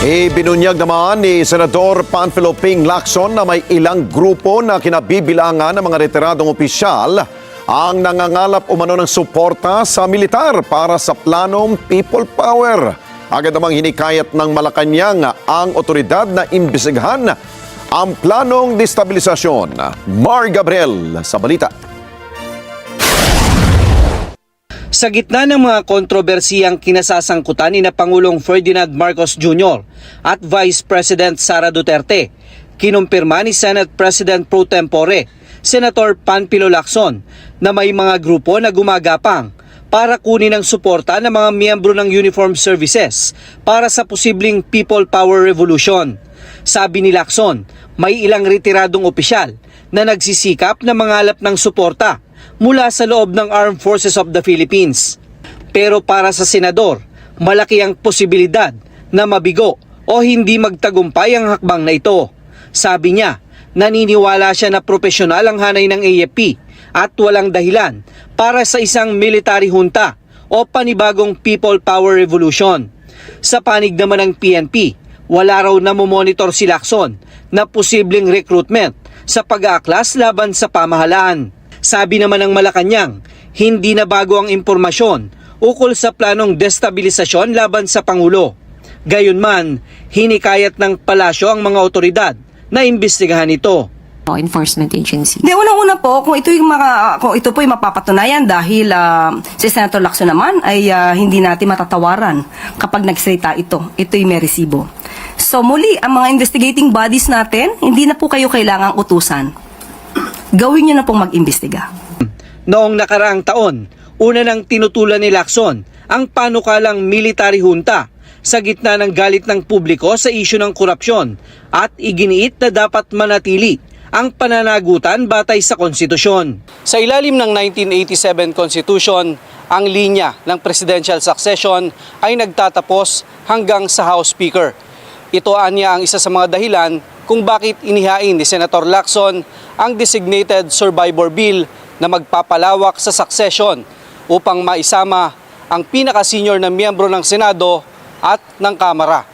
Ibinunyag naman ni Senador Panfilo Ping Lacson na may ilang grupo na kinabibilangan ng mga retiradong opisyal ang nangangalap umano ng suporta sa militar para sa planong People Power. Agad namang hinikayat ng Malacanang ang otoridad na imbestigahan ang planong destabilisasyon. Mar Gabriel sa balita. Sa gitna ng mga kontrobersiyang kinasasangkutan ni Pangulong Ferdinand Marcos Jr. at Vice President Sara Duterte, kinumpirma ni Senate President Pro Tempore, Senator Panfilo Lacson, na may mga grupo na gumagapang para kunin ang suporta ng mga miyembro ng Uniformed Services para sa posibleng People Power Revolution. Sabi ni Lacson, may ilang retiradong opisyal na nagsisikap na mangalap ng suporta mula sa loob ng Armed Forces of the Philippines. Pero para sa senador, malaki ang posibilidad na mabigo o hindi magtagumpay ang hakbang na ito. Sabi niya, naniniwala siya na propesyonal ang hanay ng AFP at walang dahilan para sa isang military junta o panibagong People Power Revolution. Sa panig naman ng PNP, wala raw namomonitor si Lacson na posibleng recruitment sa pag-aaklas laban sa pamahalaan. Sabi naman ng Malacanang, hindi na bago ang impormasyon ukol sa planong destabilisasyon laban sa Pangulo. Gayunman, hinikayat ng palasyo ang mga otoridad na imbestigahan ito. Enforcement agency. Unang-una po, kung ito po ay mapapatunayan dahil si Senator Lacson naman ay hindi natin matatawaran kapag nagsalita ito. Ito'y may resibo. So muli, ang mga investigating bodies natin, hindi na po kayo kailangang utusan. Gawin nyo na pong mag-imbestiga. Noong nakaraang taon, una nang tinutulan ni Lacson ang panukalang military junta sa gitna ng galit ng publiko sa isyu ng korupsyon at iginiit na dapat manatili ang pananagutan batay sa konstitusyon. Sa ilalim ng 1987 Constitution, ang linya ng presidential succession ay nagtatapos hanggang sa House Speaker. Ito anya ang isa sa mga dahilan kung bakit inihain ni Senator Lacson ang Designated Survivor Bill na magpapalawak sa succession upang maisama ang pinaka-senior na miyembro ng Senado at ng Kamara.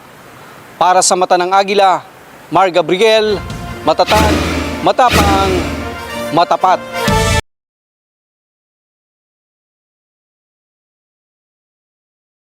Para sa Mata ng Agila, Mar Gabriel, matatag, matapang, matapat.